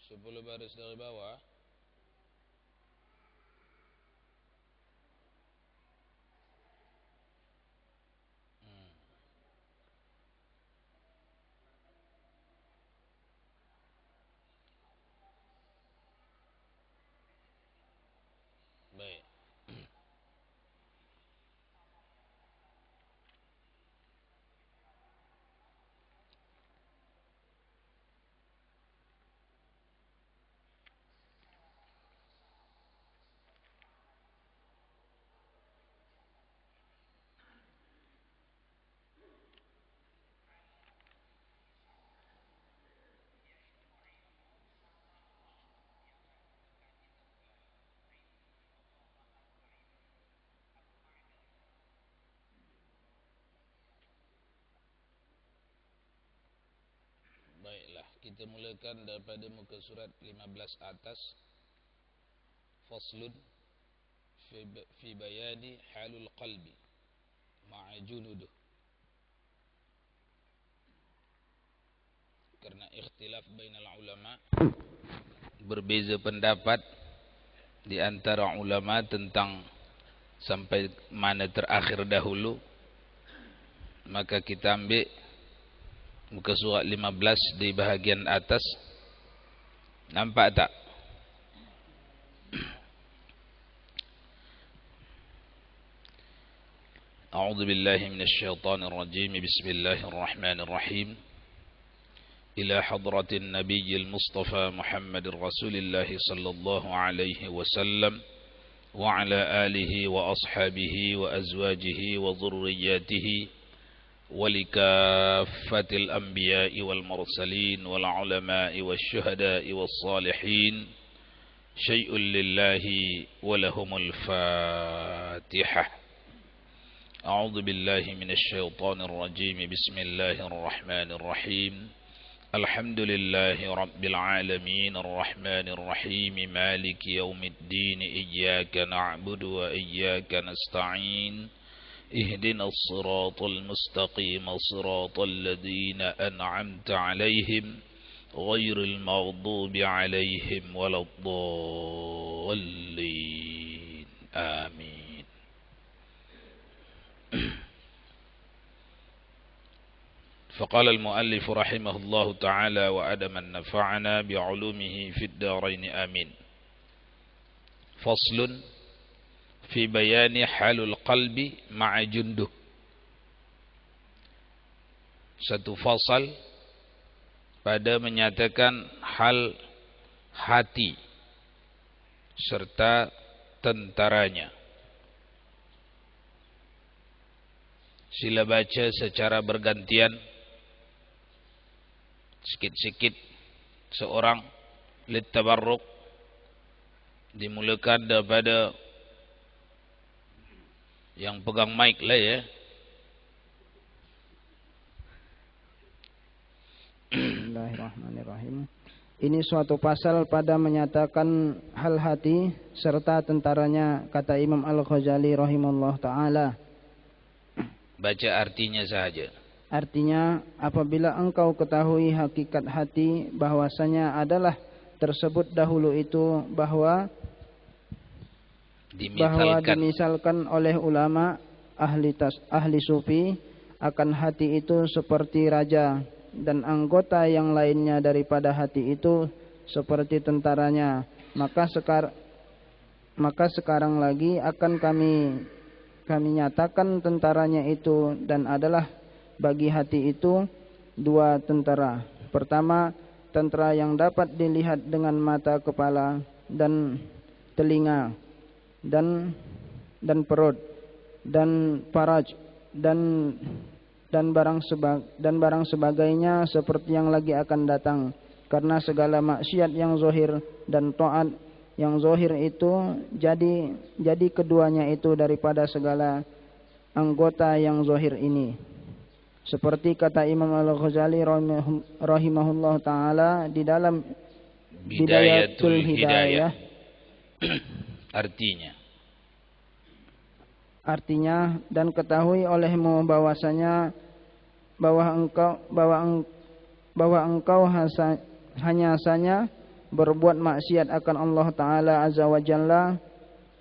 10 baris dari bawah. Baik. Baiklah, kita mulakan daripada muka surat 15 atas. Faslun fi bayani halul qalbi ma'a junuduh. Karena ikhtilaf bainal ulama, berbeza pendapat di antara ulama tentang sampai mana terakhir dahulu, maka kita ambil muka surat 15 di bahagian atas. Nampak tak? A'udzu billahi minasyaitonir rajim. Bismillahirrahmanirrahim. Ila hadratin nabiyil mustafa Muhammadir Rasulillah sallallahu alaihi wasallam wa ala alihi wa ashabihi wa azwajihi wa dhurriyyatihi ولكافة الأنبياء والمرسلين والعلماء والشهداء والصالحين شيء لله ولهم الفاتحة. أعوذ بالله من الشيطان الرجيم. بسم الله الرحمن الرحيم. الحمد لله رب العالمين الرحمن الرحيم مالك يوم الدين إياك نعبد وإياك نستعين اهدنا الصراط المستقيم صراط الذين أنعمت عليهم غير المغضوب عليهم ولا الضالين آمين. فقال المؤلف رحمه الله تعالى وأدم نفعنا بعلومه في الدارين آمين. فصل fi bayani halul qalbi ma'a junduh. Satu fasal pada menyatakan hal hati serta tentaranya. Sila baca secara bergantian, sikit-sikit seorang litabarruk. Dimulakan daripada yang pegang mic lah ya. Bismillahirrahmanirrahim. Ini suatu pasal pada menyatakan hal hati serta tentaranya, kata Imam Al-Ghazali rahimahullah ta'ala. Baca artinya sahaja. Artinya, apabila engkau ketahui hakikat hati bahwasanya adalah tersebut dahulu itu bahwa dimisalkan oleh ulama ahli sufi akan hati itu seperti raja dan anggota yang lainnya daripada hati itu seperti tentaranya, maka sekarang lagi akan kami nyatakan tentaranya itu, dan adalah bagi hati itu dua tentara. Pertama, tentara yang dapat dilihat dengan mata kepala dan telinga dan perut dan faraj dan barang sebagainya seperti yang lagi akan datang, karena segala maksiat yang zahir dan taat yang zahir itu jadi keduanya itu daripada segala anggota yang zahir ini. Seperti kata Imam Al-Ghazali rahimahullah ta'ala di dalam Bidayatul Hidayah. Artinya, dan ketahui olehmu bahwasanya bahwa engkau hanya berbuat maksiat akan Allah Ta'ala Azza wa Jalla,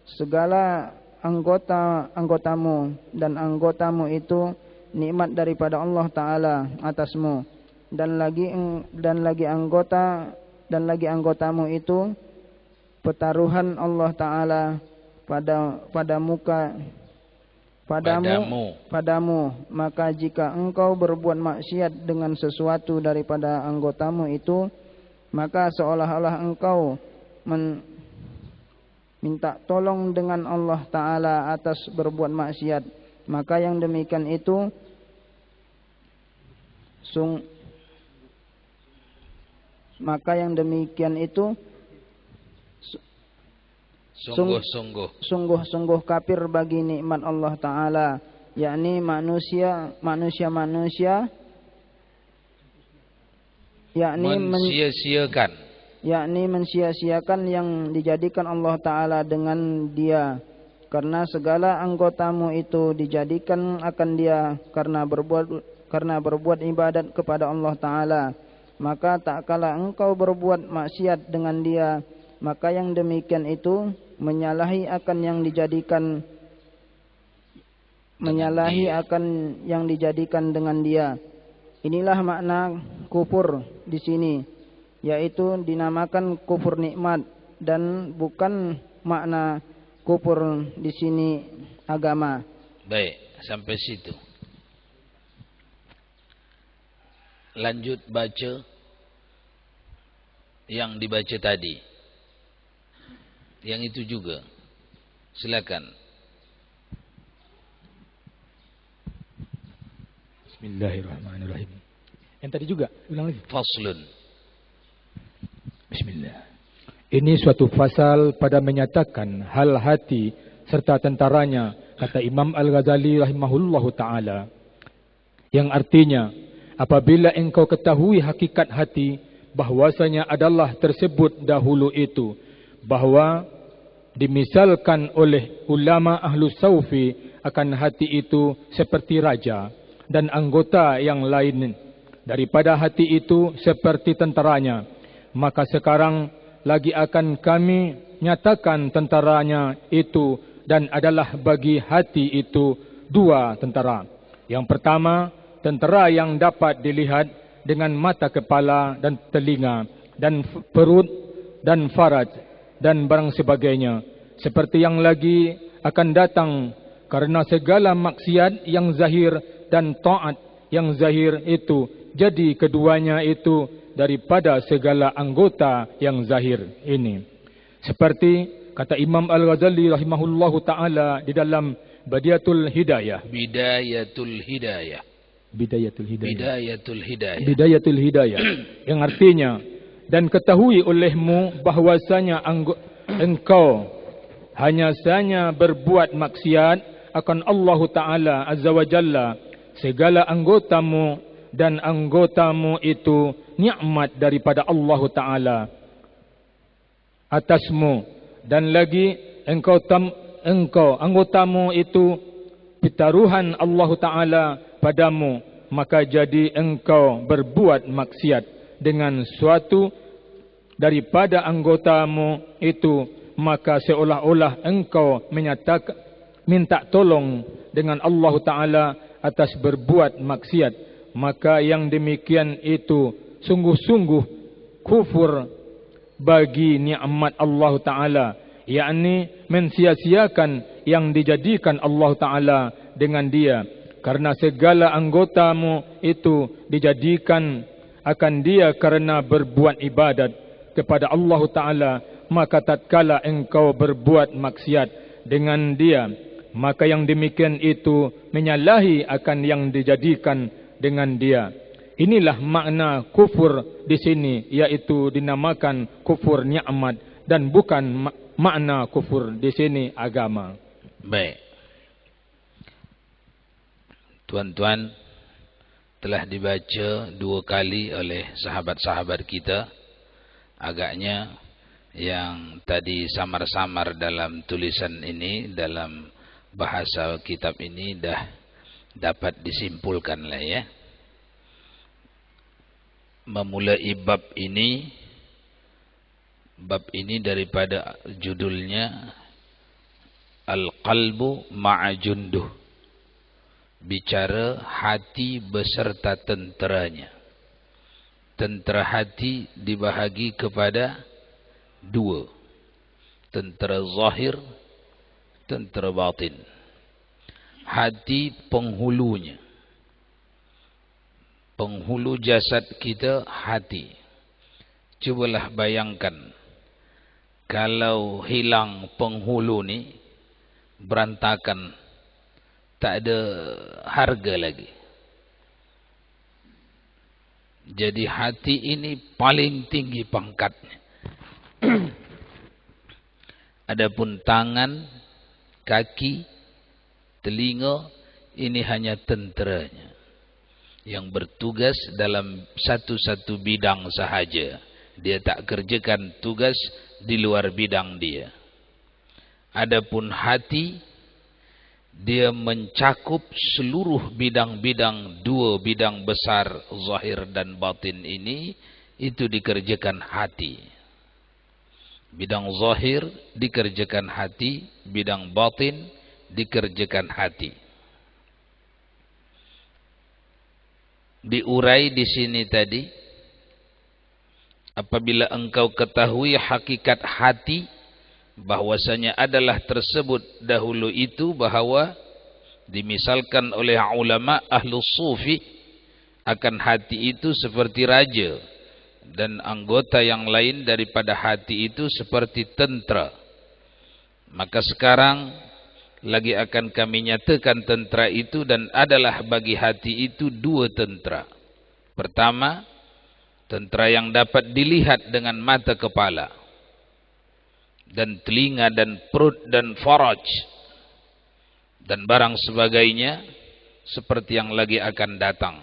segala anggotamu dan anggotamu itu nikmat daripada Allah Ta'ala atasmu, dan lagi anggotamu itu pertaruhan Allah Ta'ala padamu, maka jika engkau berbuat maksiat dengan sesuatu daripada anggotamu itu, maka seolah-olah engkau minta tolong dengan Allah Ta'ala atas berbuat maksiat. Maka yang demikian itu sungguh-sungguh kafir bagi nikmat Allah Ta'ala, yakni manusia mensia-siakan yang dijadikan Allah Ta'ala dengan dia, karena segala anggotamu itu dijadikan akan dia karena berbuat ibadat kepada Allah Ta'ala. Maka tak kala engkau berbuat maksiat dengan dia, maka yang demikian itu menyalahi akan yang dijadikan dengan dia. Inilah makna kufur di sini, yaitu dinamakan kufur nikmat, dan bukan makna kufur di sini agama. Baik, sampai situ. Lanjut baca yang dibaca tadi. Yang itu juga. Silakan. Bismillahirrahmanirrahim. Yang tadi juga, ulang lagi. Faslun. Bismillah. Ini suatu fasal pada menyatakan hal hati serta tentaranya, kata Imam Al-Ghazali rahimahullahu ta'ala. Yang artinya, apabila engkau ketahui hakikat hati, bahwasanya adalah tersebut dahulu itu, bahwa dimisalkan oleh ulama ahlu saufi akan hati itu seperti raja, dan anggota yang lain daripada hati itu seperti tentaranya. Maka sekarang lagi akan kami nyatakan tentaranya itu, dan adalah bagi hati itu dua tentara. Yang pertama, tentera yang dapat dilihat dengan mata kepala dan telinga, dan perut dan faraj dan barang sebagainya, seperti yang lagi akan datang, karena segala maksiat yang zahir dan taat yang zahir itu jadi keduanya itu daripada segala anggota yang zahir ini. Seperti kata Imam Al-Ghazali rahimahullahu ta'ala di dalam Bidayatul Hidayah. Bidayatul Hidayah. Yang artinya, dan ketahui olehmu bahwasanya engkau hanya saja berbuat maksiat akan Allah Ta'ala Azza wa Jalla, segala anggotamu dan anggotamu itu nikmat daripada Allah Ta'ala atasmu, dan lagi engkau anggotamu itu pertaruhan Allah Ta'ala padamu, maka jadi engkau berbuat maksiat dengan suatu daripada anggotamu itu, maka seolah-olah engkau minta tolong dengan Allah Ta'ala atas berbuat maksiat. Maka yang demikian itu sungguh-sungguh kufur bagi nikmat Allah Ta'ala, yakni mensia-siakan yang dijadikan Allah Ta'ala dengan dia, karena segala anggotamu itu dijadikan akan dia karena berbuat ibadat kepada Allah Ta'ala. Maka tatkala engkau berbuat maksiat dengan dia, maka yang demikian itu menyalahi akan yang dijadikan dengan dia. Inilah makna kufur di sini, yaitu dinamakan kufur nikmat, dan bukan makna kufur di sini agama. Baik. Tuan-tuan, telah dibaca 2 kali oleh sahabat-sahabat kita. Agaknya yang tadi samar-samar dalam tulisan ini, dalam bahasa kitab ini dah dapat disimpulkan lah ya. Memulai bab ini Bab ini daripada judulnya Al-Qalbu Ma'a Junduh, bicara hati beserta tenteranya. Tentera hati dibahagi kepada dua, tentera zahir, tentera batin. Hati penghulunya, penghulu jasad kita hati. Cubalah bayangkan, kalau hilang penghulu ni, berantakan, tak ada harga lagi. Jadi hati ini paling tinggi pangkatnya. Adapun tangan, kaki, telinga, ini hanya tenteranya yang bertugas dalam satu-satu bidang sahaja. Dia tak kerjakan tugas di luar bidang dia. Adapun hati, dia mencakup seluruh bidang-bidang, dua bidang besar zahir dan batin ini, itu dikerjakan hati. Bidang zahir dikerjakan hati, bidang batin dikerjakan hati. Diurai di sini tadi, apabila engkau ketahui hakikat hati, bahwasanya adalah tersebut dahulu itu, bahawa dimisalkan oleh ulama ahlus sufi akan hati itu seperti raja, dan anggota yang lain daripada hati itu seperti tentera. Maka sekarang lagi akan kami nyatakan tentera itu, dan adalah bagi hati itu dua tentera. Pertama, tentera yang dapat dilihat dengan mata kepala, dan telinga, dan perut, dan faraj, dan barang sebagainya, seperti yang lagi akan datang.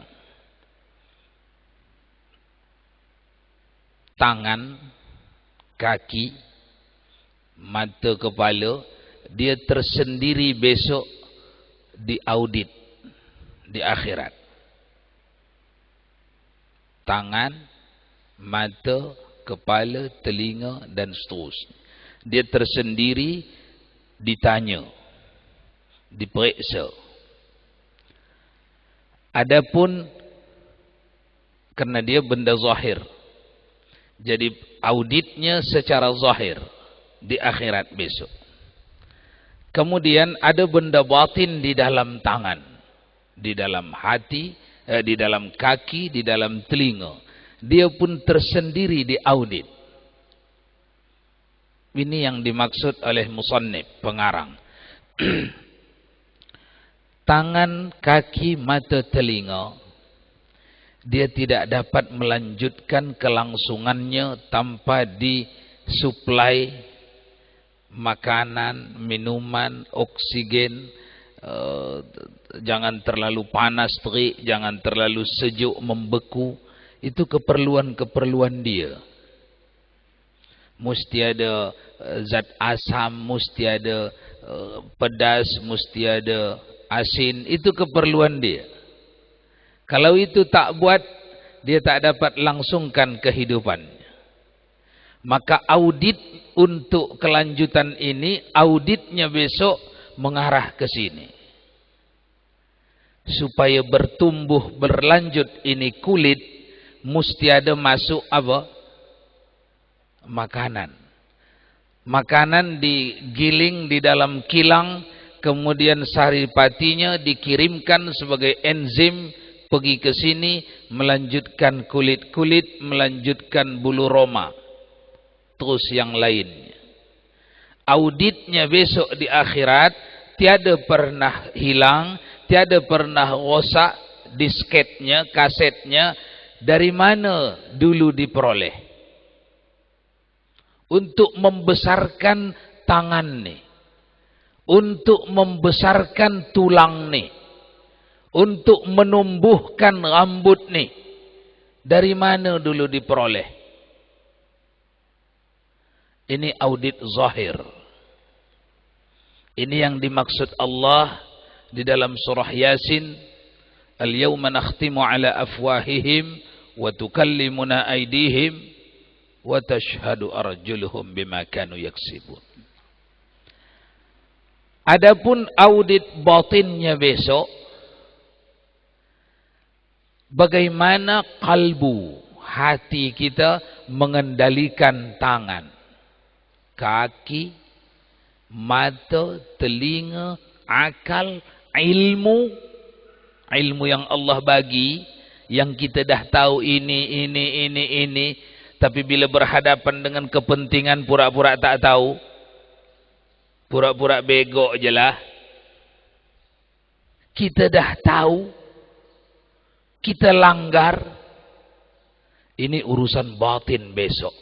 Tangan, kaki, mata kepala, dia tersendiri besok diaudit di akhirat. Tangan, mata, kepala, telinga, dan seterusnya. Dia tersendiri ditanya, diperiksa. Adapun kerana dia benda zahir, jadi auditnya secara zahir di akhirat besok. Kemudian ada benda batin di dalam tangan, di dalam hati, di dalam kaki, di dalam telinga. Dia pun tersendiri diaudit. Ini yang dimaksud oleh musannif, pengarang. Tangan, kaki, mata, telinga, dia tidak dapat melanjutkan kelangsungannya tanpa disuplai makanan, minuman, oksigen. Jangan terlalu panas terik, jangan terlalu sejuk membeku. Itu keperluan-keperluan dia. Mesti ada zat asam, mesti ada pedas, mesti ada asin. Itu keperluan dia. Kalau itu tak buat, dia tak dapat langsungkan kehidupannya. Maka audit untuk kelanjutan ini, auditnya besok mengarah ke sini. Supaya bertumbuh, berlanjut ini kulit, mesti ada masuk apa? Makanan. Makanan digiling di dalam kilang, kemudian saripatinya dikirimkan sebagai enzim pergi ke sini, melanjutkan kulit-kulit, melanjutkan bulu roma, terus yang lainnya. Auditnya besok di akhirat tiada pernah hilang, tiada pernah rosak. Disketnya, kasetnya dari mana dulu diperoleh. Untuk membesarkan tangan ni, untuk membesarkan tulang ni, untuk menumbuhkan rambut ni, dari mana dulu diperoleh? Ini audit zahir. Ini yang dimaksud Allah di dalam surah Yasin, al-yawma nakhtimu ala afwahihim wa tukallimuna aydihim. wa tashhadu arjuluhum bima kanu yaksibun. Adapun audit batinnya besok, bagaimana kalbu, hati kita mengendalikan tangan, kaki, mata, telinga, akal, ilmu yang Allah bagi, yang kita dah tahu ini, tapi bila berhadapan dengan kepentingan pura-pura tak tahu, pura-pura bego je lah. Kita dah tahu, kita langgar. Ini urusan batin besok.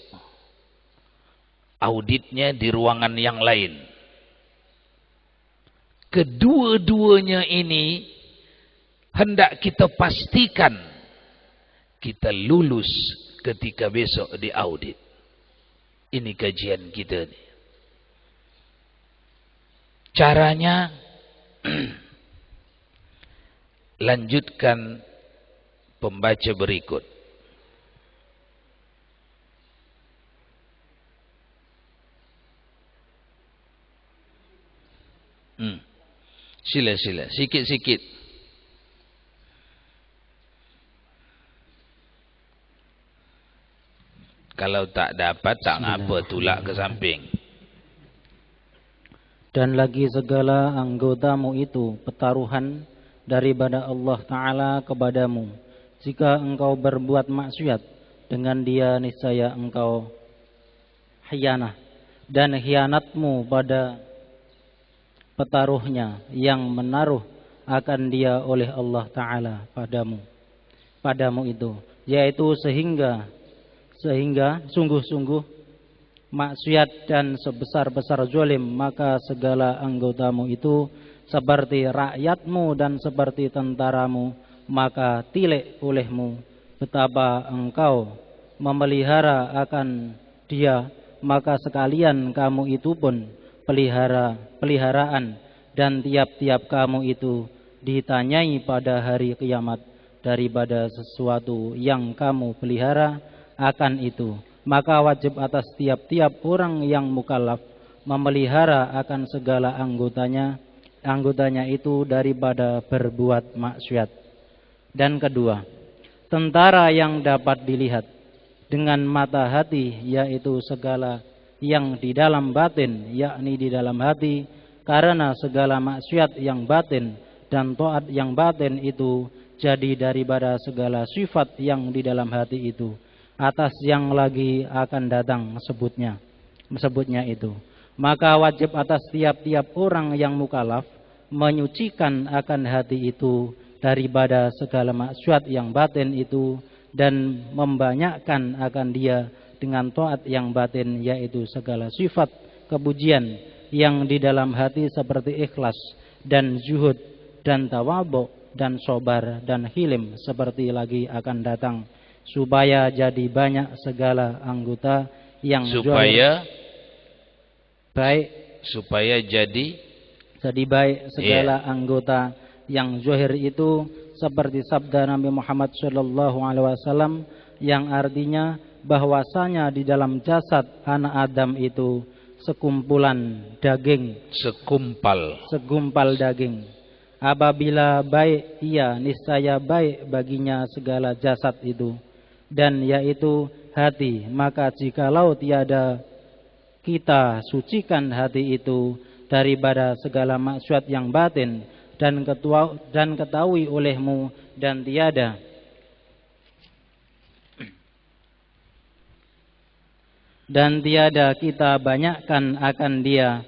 Auditnya di ruangan yang lain. Kedua-duanya ini hendak kita pastikan kita lulus ketika besok diaudit. Ini kajian kita nih. Caranya lanjutkan pembaca berikut. Sila, sikit-sikit. Kalau tak dapat, tak apa, tulak ke samping. Dan lagi segala anggotamu itu pertaruhan daripada Allah Ta'ala kepadamu. Jika engkau berbuat maksiat, dengan dia niscaya engkau khianah. Dan khianatmu pada petaruhnya yang menaruh akan dia oleh Allah Ta'ala padamu itu, yaitu sehingga sungguh-sungguh maksiat dan sebesar-besar zalim, maka segala anggotamu itu seperti rakyatmu dan seperti tentaramu, maka tilik olehmu betapa engkau memelihara akan dia, maka sekalian kamu itu pun peliharaan, dan tiap-tiap kamu itu ditanyai pada hari kiamat daripada sesuatu yang kamu pelihara akan itu. Maka wajib atas tiap-tiap orang yang mukallaf memelihara akan segala anggotanya itu daripada berbuat maksiat. Dan kedua, tentara yang dapat dilihat dengan mata hati, yaitu segala yang di dalam batin, yakni di dalam hati, karena segala maksiat yang batin dan taat yang batin itu jadi daripada segala sifat yang di dalam hati itu, atas yang lagi akan datang sebutnya itu. Maka wajib atas tiap-tiap orang yang mukallaf menyucikan akan hati itu daripada segala maksiat yang batin itu, dan membanyakkan akan dia dengan taat yang batin, yaitu segala sifat kepujian yang di dalam hati seperti ikhlas dan zuhud dan tawadhu dan sabar dan hilim seperti lagi akan datang, supaya jadi banyak segala anggota yang supaya jadi baik segala anggota yang zahir itu, seperti sabda Nabi Muhammad SAW yang artinya bahwasanya di dalam jasad anak Adam itu sekumpulan daging, segumpal daging. Apabila baik ia, niscaya baik baginya segala jasad itu, dan yaitu hati. Maka jikalau tiada kita sucikan hati itu daripada segala maksiat yang batin, dan ketahui olehmu, dan tiada kita banyakkan akan dia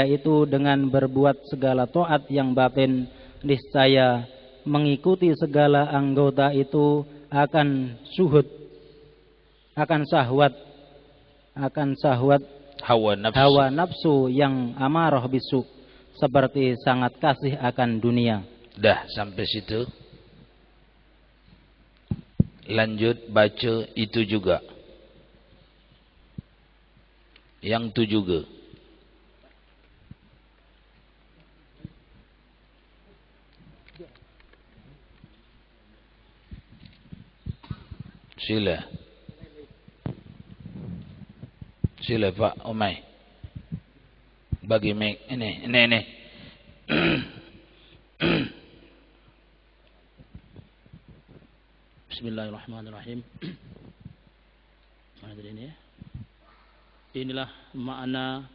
itu dengan berbuat segala taat yang batin, niscaya mengikuti segala anggota itu akan suhud, akan syahwat hawa nafsu yang amarah bisu, seperti sangat kasih akan dunia. Dah sampai situ. Lanjut baca itu juga. Yang itu juga. Sila. Sila Pak Umay. Bagi mic ini. Bismillahirrahmanirrahim. Inilah makna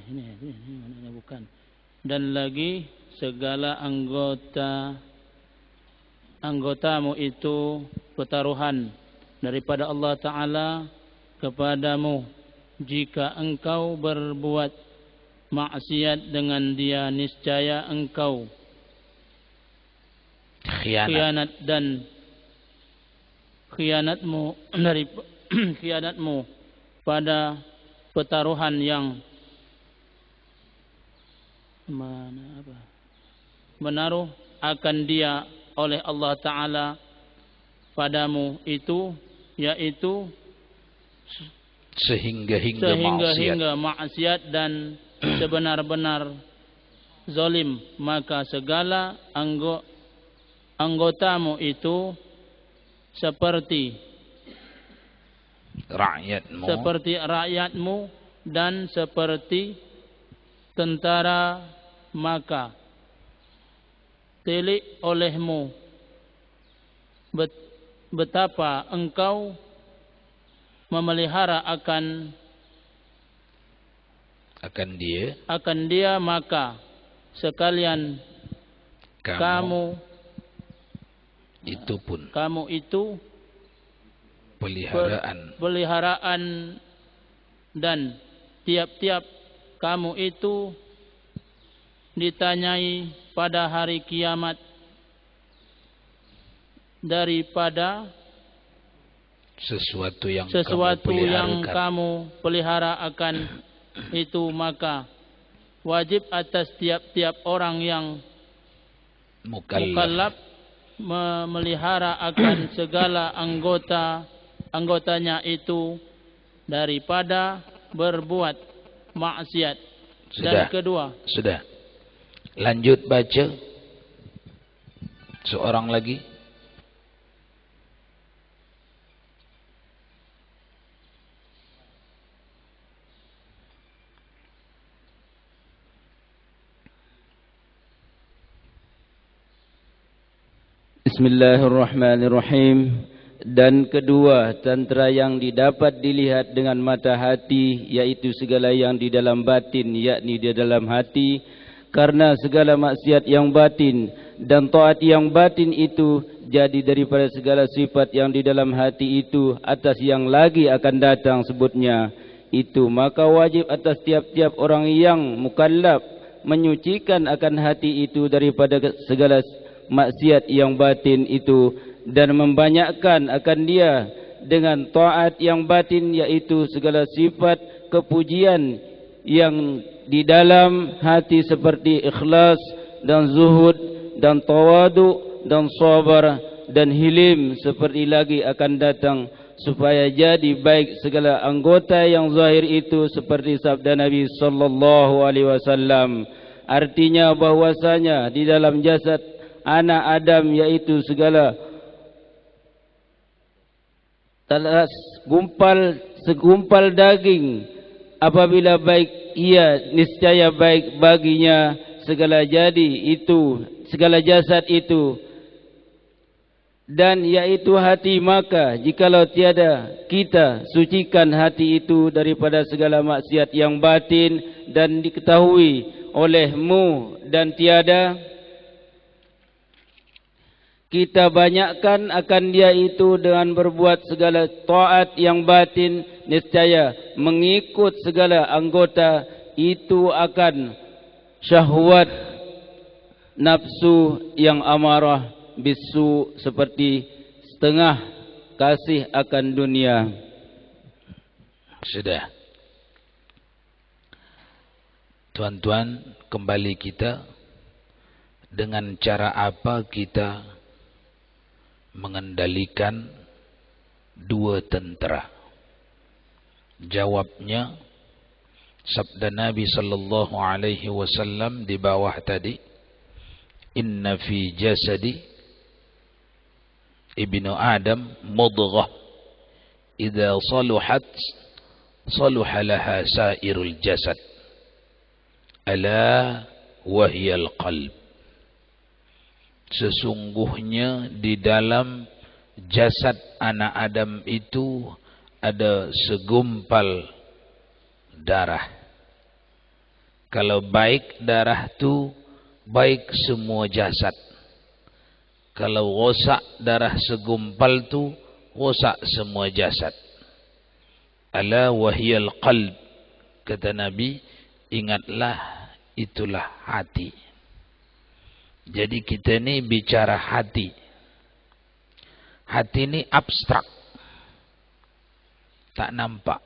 ini maknanya bukan. Dan lagi segala anggotamu itu pertaruhan daripada Allah Ta'ala kepadamu. Jika engkau berbuat maksiat dengan dia, niscaya engkau khianat dan khianatmu pada pertaruhan yang menaruh akan dia oleh Allah Ta'ala padamu itu, yaitu sehingga maksiat dan sebenar-benar zalim. Maka segala anggotamu itu seperti rakyatmu dan seperti tentara, maka telik olehmu betapa engkau memelihara akan dia, maka sekalian kamu itu peliharaan dan tiap-tiap kamu itu ditanyai pada hari kiamat daripada sesuatu yang kamu pelihara akan itu. Maka wajib atas tiap-tiap orang yang mukallaf memelihara akan segala anggotanya itu daripada berbuat maksiat. Dan kedua, sudah lanjut baca seorang lagi. Bismillahirrahmanirrahim. Dan kedua, tentera yang didapat dilihat dengan mata hati, yaitu segala yang di dalam batin, yakni di dalam hati, karena segala maksiat yang batin dan taat yang batin itu jadi daripada segala sifat yang di dalam hati itu, atas yang lagi akan datang sebutnya itu. Maka wajib atas tiap-tiap orang yang mukallaf menyucikan akan hati itu daripada segala maksiat yang batin itu, dan membanyakkan akan dia dengan taat yang batin, yaitu segala sifat kepujian yang di dalam hati seperti ikhlas dan zuhud dan tawadu dan sabar dan hilim, seperti lagi akan datang, supaya jadi baik segala anggota yang zahir itu, seperti sabda Nabi sallallahu alaihi wasallam. Artinya bahwasanya di dalam jasad anak Adam, yaitu segala segumpal daging, apabila baik ia, niscaya baik baginya segala segala jasad itu, dan yaitu hati. Maka jikalau tiada kita sucikan hati itu daripada segala maksiat yang batin, dan diketahui olehmu, dan tiada kita banyakkan akan dia itu dengan berbuat segala taat yang batin, niscaya mengikut segala anggota itu akan syahwat nafsu yang amarah bisu, seperti setengah kasih akan dunia. Sudah. Tuan-tuan, kembali kita dengan cara apa kita mengendalikan dua tentera. Jawabnya sabda Nabi sallallahu alaihi wasallam di bawah tadi, inna fi jasadi ibnu Adam mudghah idza saluhat saluha laha sairul jasad ala wahyal qalb. Sesungguhnya di dalam jasad anak Adam itu ada segumpal darah. Kalau baik darah tu baik semua jasad. Kalau rosak darah segumpal tu rosak semua jasad. Ala wahyal qalb, kata Nabi, ingatlah itulah hati. Jadi kita ni bicara hati. Hati ni abstrak, tak nampak.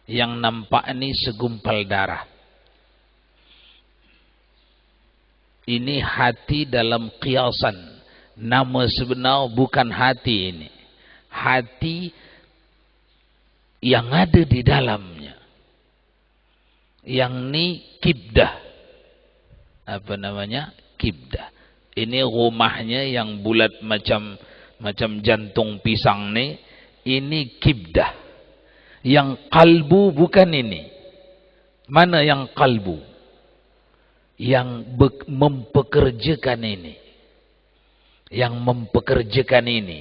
Yang nampak ni segumpal darah. Ini hati dalam qiyasan. Nama sebenar bukan hati ini. Hati yang ada di dalamnya. Yang ni kibdah. Apa namanya? Kibdah. Ini rumahnya yang bulat macam jantung pisang ni. Ini kibdah. Yang kalbu bukan ini. Mana yang kalbu? Yang mempekerjakan ini. Yang mempekerjakan ini.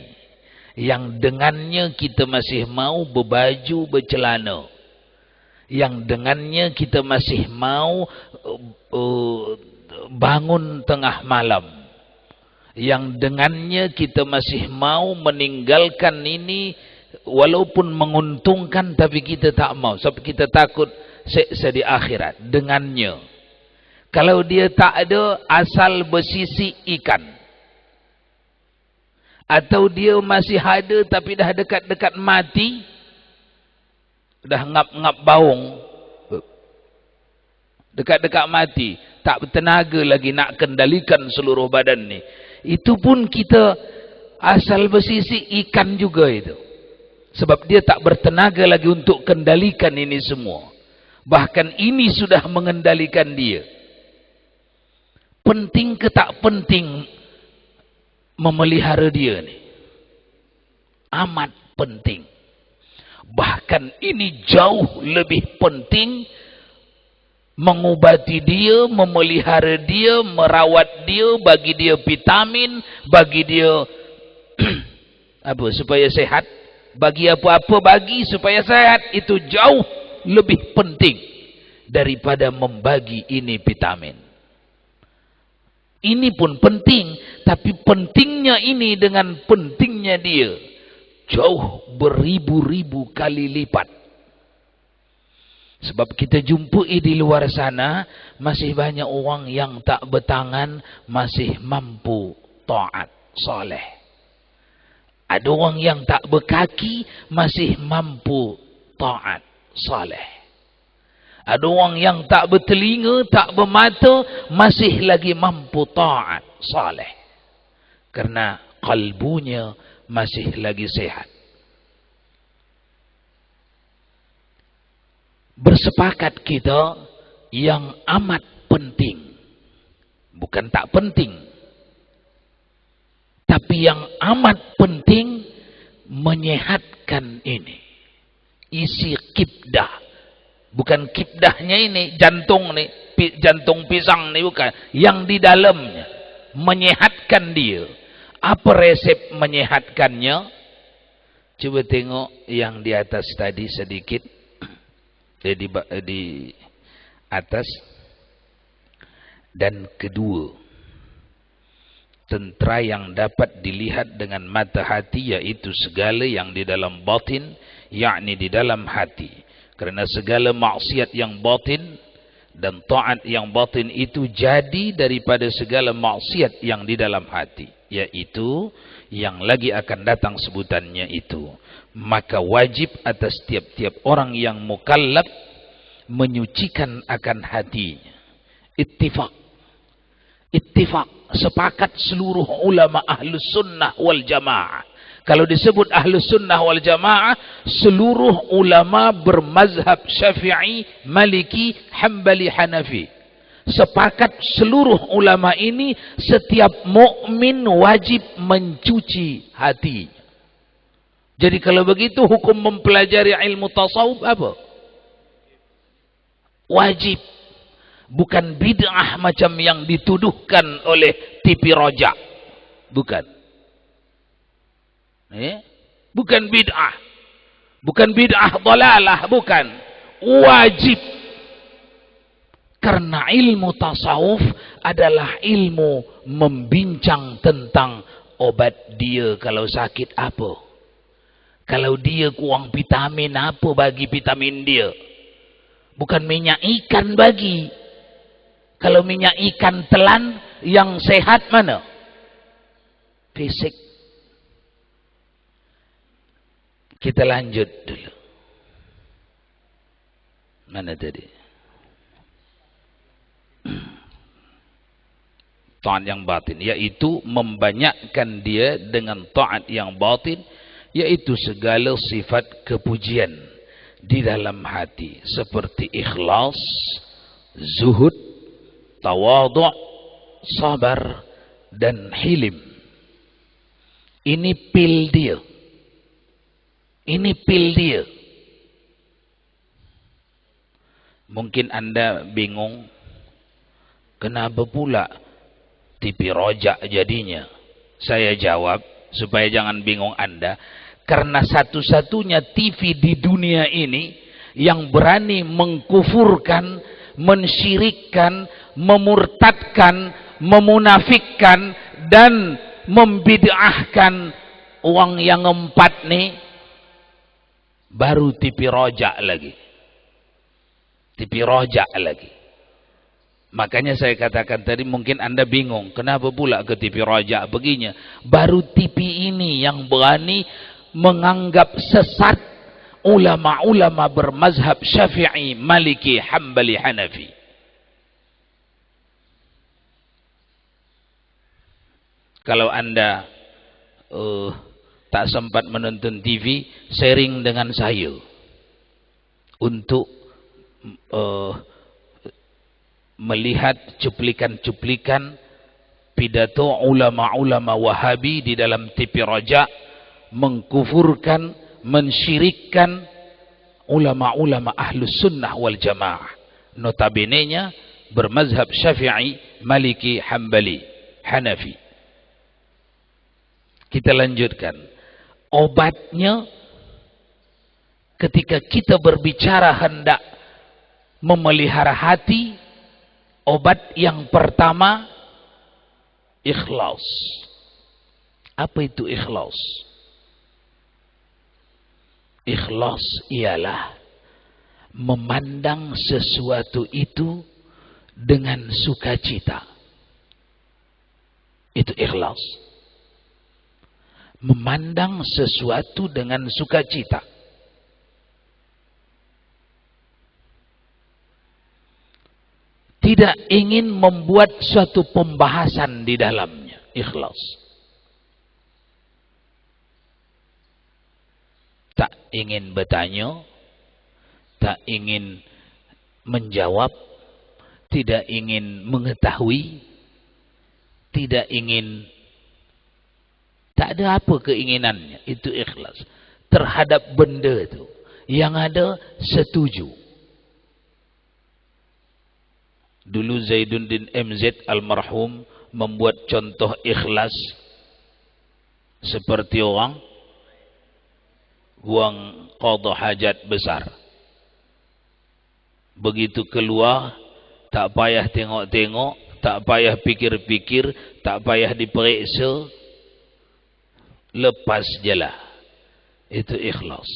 Yang dengannya kita masih mau berbaju bercelana. Yang dengannya kita masih mau bangun tengah malam. Yang dengannya kita masih mau meninggalkan ini walaupun menguntungkan, tapi kita tak mau sebab kita takut seksa di akhirat dengannya. Kalau dia tak ada, asal bersisi ikan. Atau dia masih ada tapi dah dekat-dekat mati, dah ngap-ngap baung, dekat-dekat mati, tak bertenaga lagi nak kendalikan seluruh badan ni. Itu pun kita asal bersisi ikan juga itu. Sebab dia tak bertenaga lagi untuk kendalikan ini semua. Bahkan ini sudah mengendalikan dia. Penting ke tak penting memelihara dia ni? Amat penting. Bahkan ini jauh lebih penting mengubati dia, memelihara dia, merawat dia, bagi dia vitamin, bagi dia apa supaya sehat, bagi apa-apa bagi supaya sehat, itu jauh lebih penting daripada membagi ini vitamin. Ini pun penting, tapi pentingnya ini dengan pentingnya dia jauh beribu-ribu kali lipat. Sebab kita jumpai di luar sana masih banyak orang yang tak bertangan masih mampu taat soleh. Ada orang yang tak berkaki masih mampu taat soleh. Ada orang yang tak bertelinga, tak bermata, masih lagi mampu taat saleh. Karena kalbunya masih lagi sehat. Bersepakat kita yang amat penting. Bukan tak penting. Tapi yang amat penting menyehatkan ini. Isi kibdah. Bukan kibdahnya ini, jantung ni, jantung pisang ni bukan. Yang di dalamnya. Menyehatkan dia. Apa resep menyehatkannya? Coba tengok yang di atas tadi sedikit. Di atas. Dan kedua. Tentera yang dapat dilihat dengan mata hati, yaitu segala yang di dalam batin, yakni di dalam hati. Kerana segala maksiat yang batin dan taat yang batin itu jadi daripada segala maksiat yang di dalam hati. Yaitu yang lagi akan datang sebutannya itu. Maka wajib atas tiap-tiap orang yang mukallaf menyucikan akan hatinya. Ittifaq. Ittifaq. Sepakat seluruh ulama ahlus sunnah wal jamaah. Kalau disebut ahlus sunnah wal jamaah, seluruh ulama bermazhab Syafi'i, Maliki, Hambali, Hanafi. Sepakat seluruh ulama ini, setiap mukmin wajib mencuci hati. Jadi kalau begitu hukum mempelajari ilmu tasawuf apa? Wajib. Bukan bid'ah macam yang dituduhkan oleh TV Rojak. Bukan. Bukan bid'ah. Bukan bid'ah dhalalah, bukan. Wajib. Karena ilmu tasawuf adalah ilmu membincang tentang obat dia kalau sakit apa. Kalau dia kurang vitamin apa bagi vitamin dia. Bukan minyak ikan bagi. Kalau minyak ikan telan yang sehat mana? Fisik. Kita lanjut dulu. Mana tadi? Ta'at yang batin, yaitu membanyakkan dia dengan ta'at yang batin, yaitu segala sifat kepujian di dalam hati seperti ikhlas, zuhud, tawadhu', sabar dan hilim. Ini pil dia. Ini pil dia. Mungkin Anda bingung, kenapa pula TV Rojak jadinya? Saya jawab supaya jangan bingung Anda. Karena satu-satunya TV di dunia ini yang berani mengkufurkan, mensyirikkan, memurtadkan, memunafikkan dan membid'ahkan uang yang empat nih, baru TV Rojak lagi. TV Rojak lagi. Makanya saya katakan tadi mungkin Anda bingung, kenapa pula ke TV Rojak begini? Baru TV ini yang berani menganggap sesat ulama-ulama bermazhab Syafi'i, Maliki, Hambali, Hanafi. Kalau Anda tak sempat menonton TV, sharing dengan saya untuk melihat cuplikan-cuplikan pidato ulama-ulama Wahabi di dalam TV Rojak, mengkufurkan, mensyirikkan ulama-ulama Ahlus Sunnah wal Jamaah, notabene-nya bermazhab Syafi'i, Maliki, Hambali, Hanafi. Kita lanjutkan. Obatnya ketika kita berbicara hendak memelihara hati, obat yang pertama ikhlas. Apa itu ikhlas? Ikhlas ialah memandang sesuatu itu dengan sukacita. Itu ikhlas. Memandang sesuatu dengan sukacita. Tidak ingin membuat suatu pembahasan di dalamnya. Ikhlas. Tak ingin bertanya, tak ingin menjawab, tidak ingin mengetahui, tidak ingin, tak ada apa keinginannya. Itu ikhlas terhadap benda itu. Yang ada setuju. Dulu Zaiduddin MZ almarhum membuat contoh ikhlas seperti orang buang qadha hajat besar. Begitu keluar, tak payah tengok-tengok, tak payah pikir-pikir, tak payah diperiksa, lepas jelah. Itu ikhlas.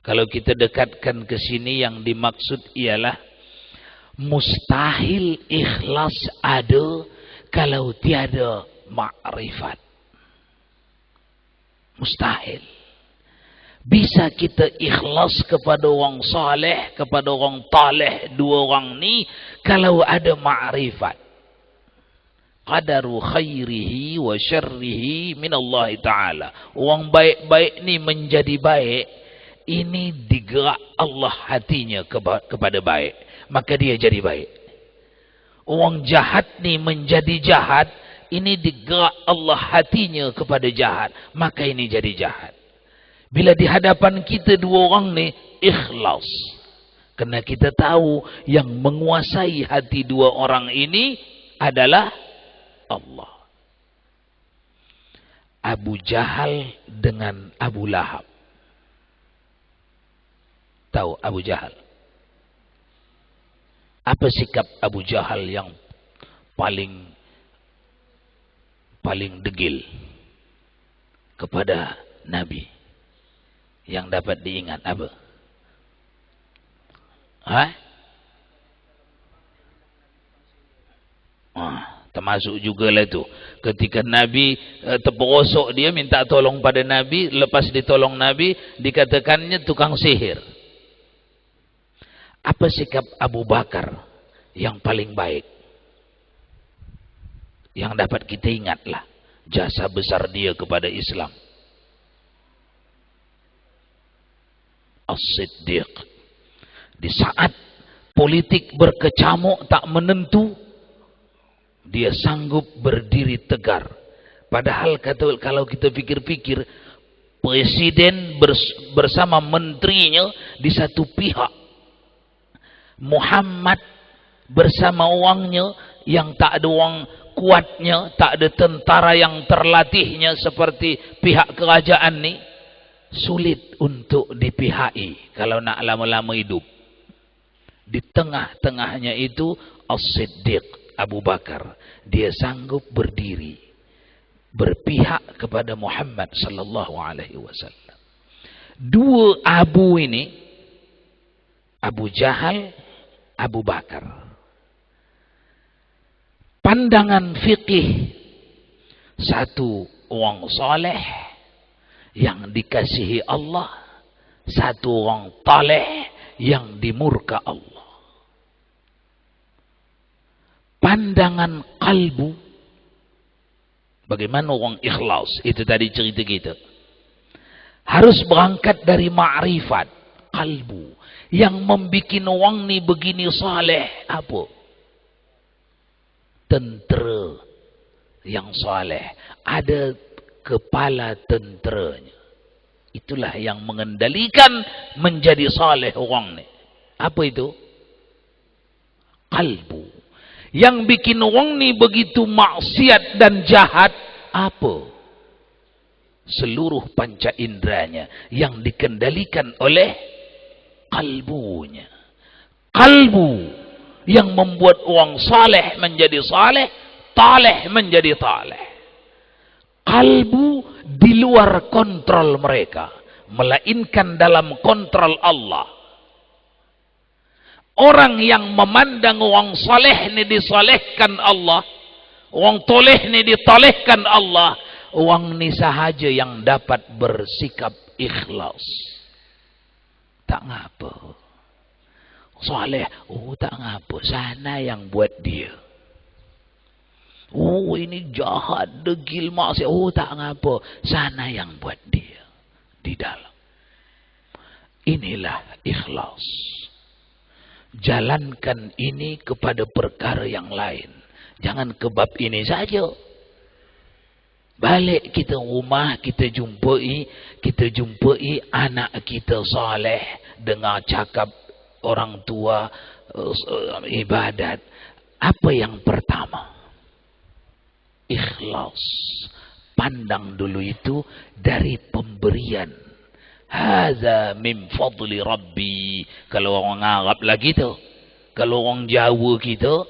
Kalau kita dekatkan ke sini, yang dimaksud ialah mustahil ikhlas ada kalau tiada makrifat. Mustahil. Bisa kita ikhlas kepada orang saleh, kepada orang taleh, dua orang ni, kalau ada makrifat. Qadaru khairihi wa syarrihi minallah ta'ala. Orang baik-baik ni menjadi baik, ini digerak Allah hatinya kepada baik, maka dia jadi baik. Orang jahat ni menjadi jahat, ini digerak Allah hatinya kepada jahat, maka ini jadi jahat. Bila di hadapan kita dua orang ni ikhlas. Karena kita tahu yang menguasai hati dua orang ini adalah Allah. Abu Jahal dengan Abu Lahab. Tahu Abu Jahal? Apa sikap Abu Jahal yang paling degil kepada Nabi? Yang dapat diingat apa? Termasuk juga lah itu. Ketika Nabi terperosok, dia minta tolong pada Nabi. Lepas ditolong Nabi, dikatakannya tukang sihir. Apa sikap Abu Bakar yang paling baik? Yang dapat kita ingatlah. Jasa besar dia kepada Islam. As-Siddiq. Di saat politik berkecamuk tak menentu, dia sanggup berdiri tegar. Padahal kalau kita pikir-pikir, presiden bersama menterinya di satu pihak, Muhammad bersama uangnya yang tak ada uang kuatnya, tak ada tentara yang terlatihnya seperti pihak kerajaan ni, sulit untuk dipihai kalau nak lama-lama hidup. Di tengah-tengahnya itu As-Siddiq, Abu Bakar, dia sanggup berdiri berpihak kepada Muhammad sallallahu alaihi wasallam. Dua Abu ini, Abu Jahal, Abu Bakar. Pandangan fikih, satu orang saleh yang dikasihi Allah, satu orang taleh yang dimurka Allah. Pandangan kalbu, bagaimana orang ikhlas, itu tadi cerita kita. Harus berangkat dari ma'rifat kalbu. Yang membikin orang ni begini saleh apa? Tentera yang saleh. Ada kepala tenteranya. Itulah yang mengendalikan menjadi saleh orang ni. Apa itu? Kalbu. Yang bikin orang ni begitu maksiat dan jahat apa? Seluruh panca inderanya yang dikendalikan oleh kalbunya. Kalbu yang membuat orang saleh menjadi saleh, taleh menjadi taleh. Kalbu di luar kontrol mereka, melainkan dalam kontrol Allah. Orang yang memandang orang saleh ni disalehkan Allah, orang toleh ni ditolehkan Allah, orang ni sahaja yang dapat bersikap ikhlas. Tak ngapa. Saleh, tak ngapa. Sana yang buat dia. Ini jahat, degil, maksiat. Tak ngapa. Sana yang buat dia. Di dalam. Inilah ikhlas. Jalankan ini kepada perkara yang lain. Jangan ke bab ini saja. Balik kita rumah, kita jumpai anak kita saleh, dengar cakap orang tua ibadat. Apa yang pertama? Ikhlas. Pandang dulu itu dari pemberian. Hadza min fadli Rabbi. Kalau orang Arab lagi tu. Kalau orang Jawa kita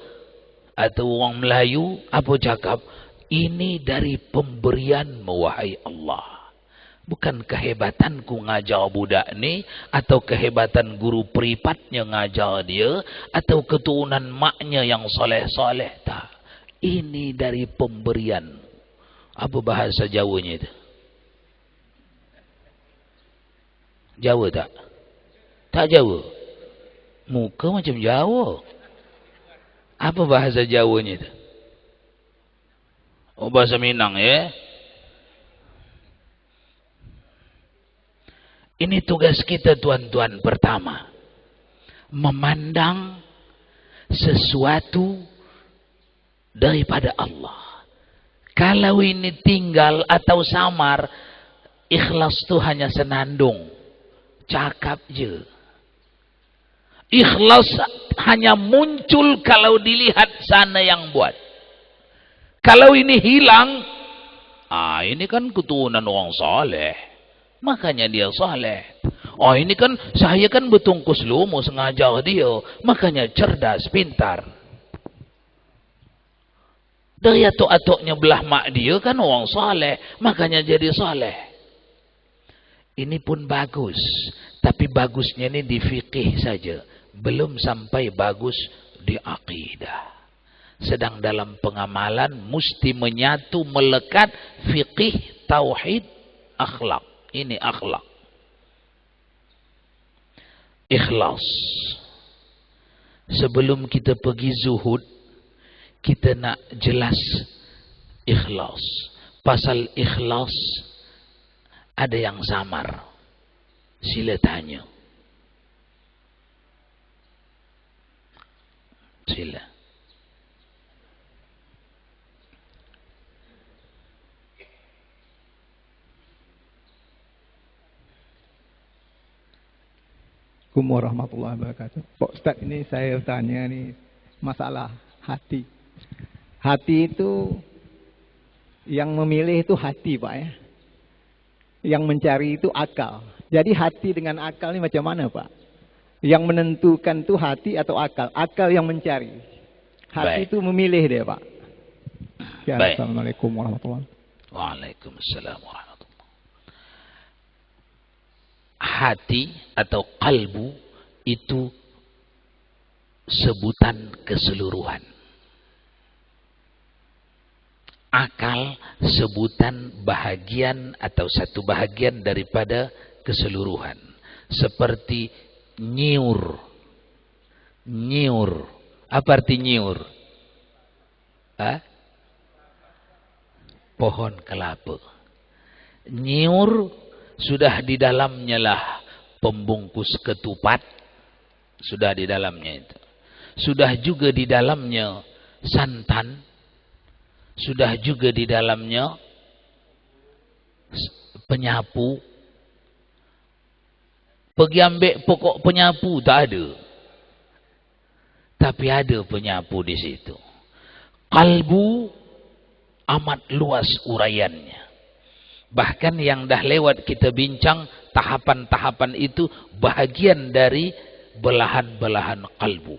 atau orang Melayu, apa cakap? Ini dari pemberian wahai Allah. Bukan kehebatanku ngajar budak ni, atau kehebatan guru privatnya ngajar dia, atau keturunan maknya yang soleh-soleh. Tak. Ini dari pemberian. Apa bahasa Jawanya itu? Jawa tak? Tak Jawa. Muka macam Jawa. Apa bahasa Jawanya itu? Oh, bahasa Minang ya. Ini tugas kita tuan-tuan pertama. Memandang sesuatu daripada Allah. Kalau ini tinggal atau samar, Ikhlas itu hanya senandung, cakap je. Ikhlas hanya muncul kalau dilihat sana yang buat. Kalau ini hilang, ini kan keturunan orang saleh, makanya dia saleh. Ini kan saya kan betungkus lumus ngajar dia, makanya cerdas, pintar. Dari atuk-atuknya belah mak dia kan orang saleh, makanya jadi saleh. Ini pun bagus, tapi bagusnya ini di fikih saja, belum sampai bagus di akidah. Sedang dalam pengamalan mesti menyatu, melekat fikih, tauhid, akhlak. Ini akhlak. Ikhlas. Sebelum kita pergi zuhud, kita nak jelas ikhlas. Pasal ikhlas ada yang samar. Sila tanya. Sila. Assalamualaikum warahmatullahi wabarakatuh. Pak Ustaz, ini saya tanya nih masalah hati. Hati itu yang memilih itu hati, Pak ya. Yang mencari itu akal. Jadi hati dengan akal ini macam mana, Pak? Yang menentukan itu hati atau akal? Akal yang mencari. Hati itu memilih dia, Pak. Ya, Assalamualaikum warahmatullahi wabarakatuh. Waalaikumsalam warahmatullahi. Hati atau kalbu itu sebutan keseluruhan. Akal sebutan bahagian atau satu bahagian daripada keseluruhan. Seperti nyiur. Nyiur. Apa arti nyiur? Pohon kelapa. Nyiur sudah di dalamnya lah pembungkus ketupat. Sudah di dalamnya itu. Sudah juga di dalamnya santan. Sudah juga di dalamnya penyapu. Pergi ambil pokok penyapu tak ada. Tapi ada penyapu di situ. Kalbu amat luas uraiannya. Bahkan yang dah lewat kita bincang, tahapan-tahapan itu bahagian dari belahan-belahan kalbu.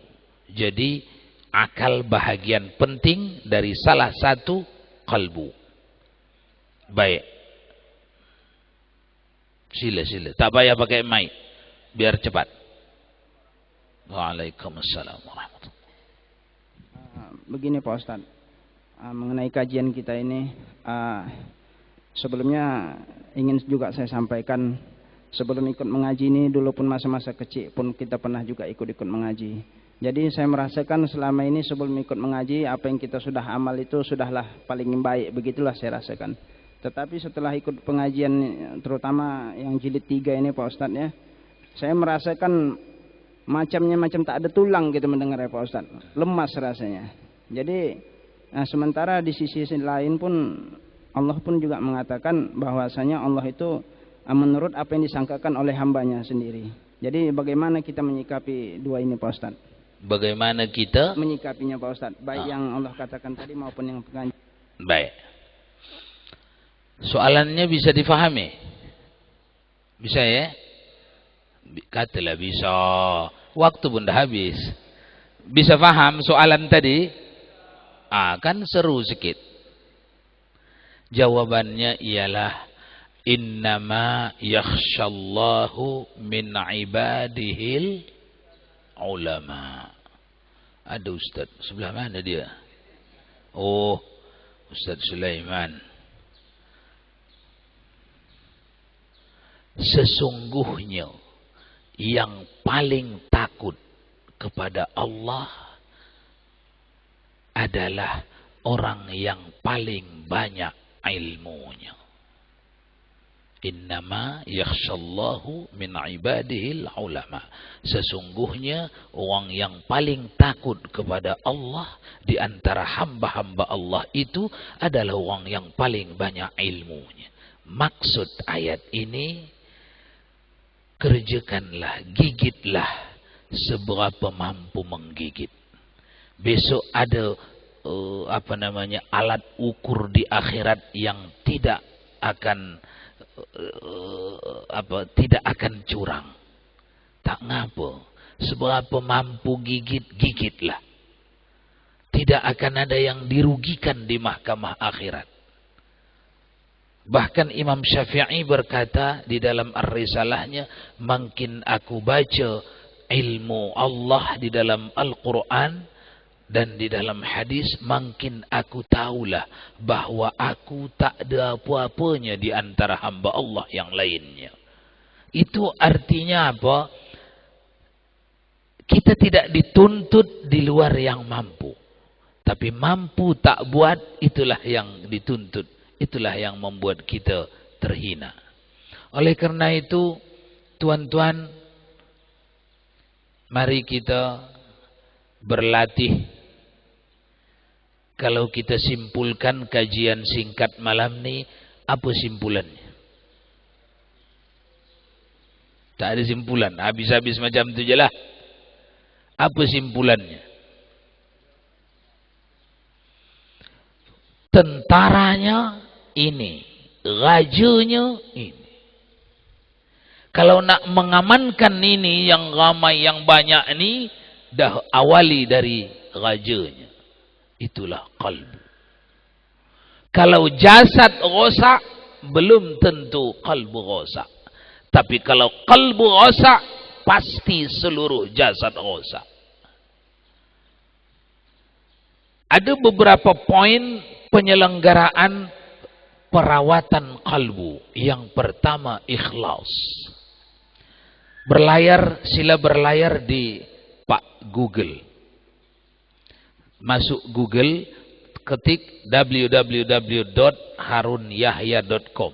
Jadi akal bahagian penting dari salah satu kalbu. Baik. Sila. Tak payah pakai mic. Biar cepat. Waalaikumsalam warahmatullahi wabarakatuh. Begini Pak Ustaz. Mengenai kajian kita ini, sebelumnya ingin juga saya sampaikan, sebelum ikut mengaji ini, dulu pun masa-masa kecil pun kita pernah juga ikut-ikut mengaji. Jadi saya merasakan selama ini sebelum ikut mengaji, apa yang kita sudah amal itu sudahlah paling baik, begitulah saya rasakan. Tetapi setelah ikut pengajian, terutama yang jilid 3 ini Pak Ustaz ya, saya merasakan macam tak ada tulang gitu mendengar ya Pak Ustaz. Lemas rasanya. Jadi sementara di sisi lain pun Allah pun juga mengatakan bahwasanya Allah itu menurut apa yang disangkakan oleh hambanya sendiri. Jadi bagaimana kita menyikapi dua ini Pak Ustaz? Bagaimana kita menyikapinya Pak Ustaz? Baik yang Allah katakan tadi maupun yang pengajian. Baik. Soalannya bisa difahami? Bisa ya? Katalah bisa. Waktu pun dah habis. Bisa faham soalan tadi? Kan seru sikit. Jawabannya ialah innama yakhshallahu min ibadihil ulama. Ada Ustaz sebelah mana dia? Oh, Ustaz Sulaiman. Sesungguhnya yang paling takut kepada Allah adalah orang yang paling banyak ilmunya. Innama yakhshallahu min ibadihil ulama. Sesungguhnya orang yang paling takut kepada Allah di antara hamba-hamba Allah itu adalah orang yang paling banyak ilmunya. Maksud ayat ini, kerjakanlah, gigitlah seberapa mampu menggigit. Besok ada alat ukur di akhirat yang tidak akan curang. Tak ngapa, seberapa mampu gigitlah. Tidak akan ada yang dirugikan di mahkamah akhirat. Bahkan Imam Syafi'i berkata di dalam Ar-Risalahnya, makin aku baca ilmu Allah di dalam Al-Quran dan di dalam hadis, makin aku tahulah bahwa aku tak ada apa-apanya di antara hamba Allah yang lainnya. Itu artinya apa? Kita tidak dituntut di luar yang mampu. Tapi mampu tak buat, itulah yang dituntut. Itulah yang membuat kita terhina. Oleh karena itu, tuan-tuan, mari kita berlatih. Kalau kita simpulkan kajian singkat malam ini, apa simpulannya? Tak ada simpulan, habis-habis macam itu je lah. Apa simpulannya? Tentaranya ini, rajanya ini. Kalau nak mengamankan ini yang ramai, yang banyak ini, dah awali dari rajanya. Itulah qalbu. Kalau jasad rosak, belum tentu qalbu rosak. Tapi kalau qalbu rosak, pasti seluruh jasad rosak. Ada beberapa poin penyelenggaraan perawatan kalbu. Yang pertama, ikhlas. Sila berlayar di Pak Google. Masuk Google, ketik www.harunyahya.com.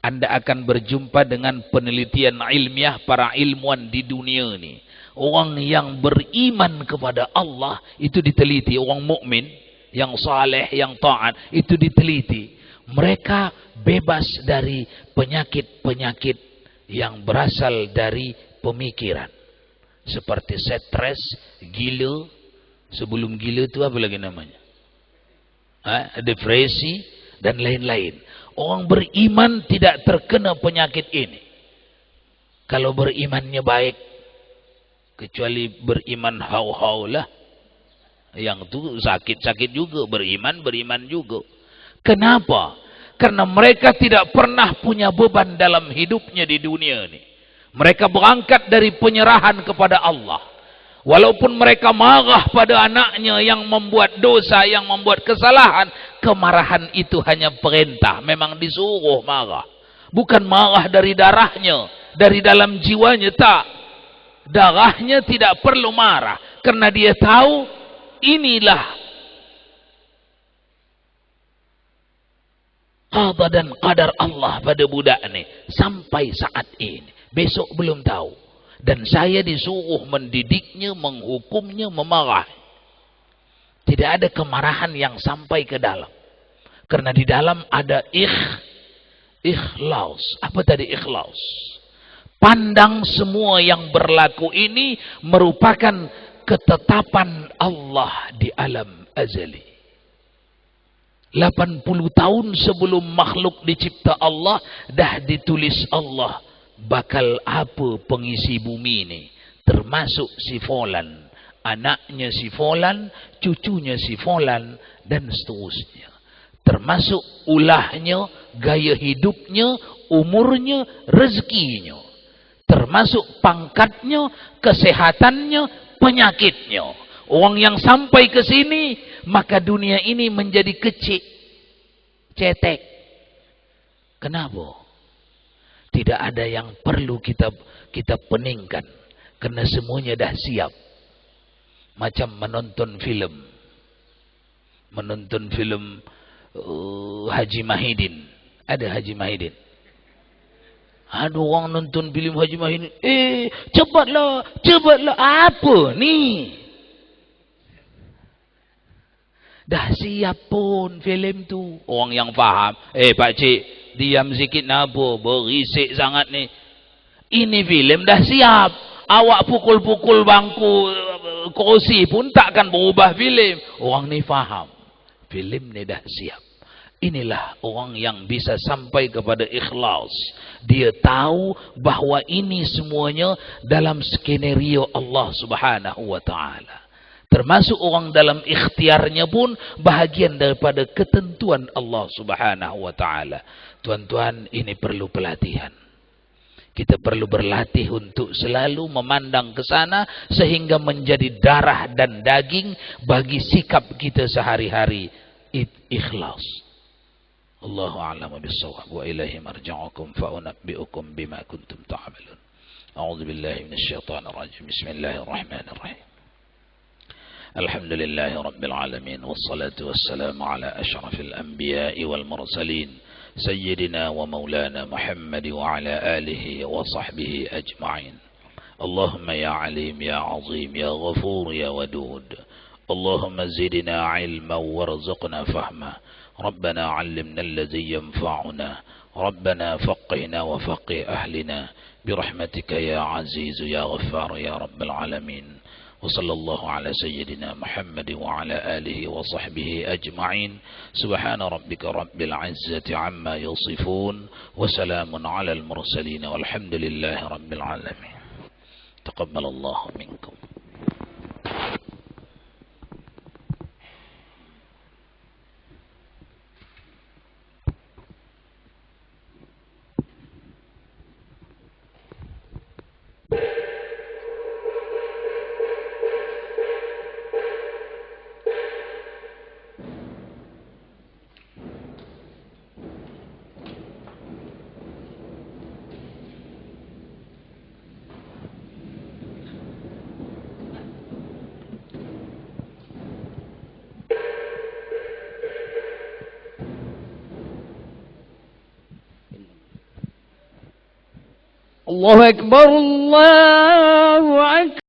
Anda akan berjumpa dengan penelitian ilmiah para ilmuwan di dunia ini. Orang yang beriman kepada Allah itu diteliti, orang mukmin yang saleh, yang taat, itu diteliti. Mereka bebas dari penyakit-penyakit yang berasal dari pemikiran. Seperti stres, gila. Sebelum gila itu apa lagi namanya? Depresi, dan lain-lain. Orang beriman tidak terkena penyakit ini. Kalau berimannya baik. Kecuali beriman hau-hau lah. Yang itu sakit-sakit juga, beriman juga. Kenapa? Karena mereka tidak pernah punya beban dalam hidupnya di dunia ini. Mereka berangkat dari penyerahan kepada Allah. Walaupun mereka marah pada anaknya yang membuat dosa, yang membuat kesalahan, kemarahan itu hanya perintah, memang disuruh marah. Bukan marah dari darahnya, dari dalam jiwanya, tak. Darahnya tidak perlu marah, karena dia tahu inilah qada dan qadar Allah pada budak ini sampai saat ini. Besok belum tahu. Dan saya disuruh mendidiknya, menghukumnya, memarah. Tidak ada kemarahan yang sampai ke dalam. Karena di dalam ada ikhlas. Apa tadi ikhlas? Pandang semua yang berlaku ini merupakan ketetapan Allah di alam azali. 80 tahun sebelum makhluk dicipta Allah, dah ditulis Allah bakal apa pengisi bumi ini. Termasuk si Fulan, anaknya si Fulan, cucunya si Fulan, dan seterusnya. Termasuk ulahnya, gaya hidupnya, umurnya, rezekinya. Termasuk pangkatnya, kesehatannya, penyakitnya. Orang yang sampai ke sini, maka dunia ini menjadi kecil, cetek. Kenapa? Tidak ada yang perlu kita peningkan. Karena semuanya dah siap. Macam menonton film. Menonton film Haji Mahidin. Ada Haji Mahidin. Ada orang nonton film Haji Mahidin. Cepatlah. Apa ni? Dah siap pun film tu. Orang yang faham. Pak cik, diam sikit nabo, berisik sangat ni. Ini film dah siap. Awak pukul-pukul bangku kursi pun takkan berubah film. Orang ni faham. Film ni dah siap. Inilah orang yang bisa sampai kepada ikhlas. Dia tahu bahawa ini semuanya dalam skenario Allah Subhanahu wa taala. Termasuk orang dalam ikhtiarnya pun bahagian daripada ketentuan Allah Subhanahu wa taala. Tuan-tuan, ini perlu pelatihan. Kita perlu berlatih untuk selalu memandang ke sana sehingga menjadi darah dan daging bagi sikap kita sehari-hari. Ikhlas. Allahu a'lamu bis-shawab wa ilaihi marji'ukum fa unabbi'ukum bima kuntum ta'malun. A'udzu billahi minasy syaithanir rajim. Bismillahirrahmanirrahim. Alhamdulillahi rabbil alamin wassalatu wassalamu ala asyrafil anbiya'i wal mursalin sayyidina wa maulana Muhammad wa ala alihi wa sahbihi ajma'in. Allahumma ya alim ya azim ya ghafur ya wadud. Allahumma zidna ilma warzuqna fahma. ربنا علمنا الذي ينفعنا ربنا فقهنا وفقه أهلنا برحمتك يا عزيز يا غفار يا رب العالمين وصلى الله على سيدنا محمد وعلى آله وصحبه أجمعين سبحان ربك رب العزة عما يصفون وسلام على المرسلين والحمد لله رب العالمين. تقبل الله منكم. الله أكبر الله أكبر.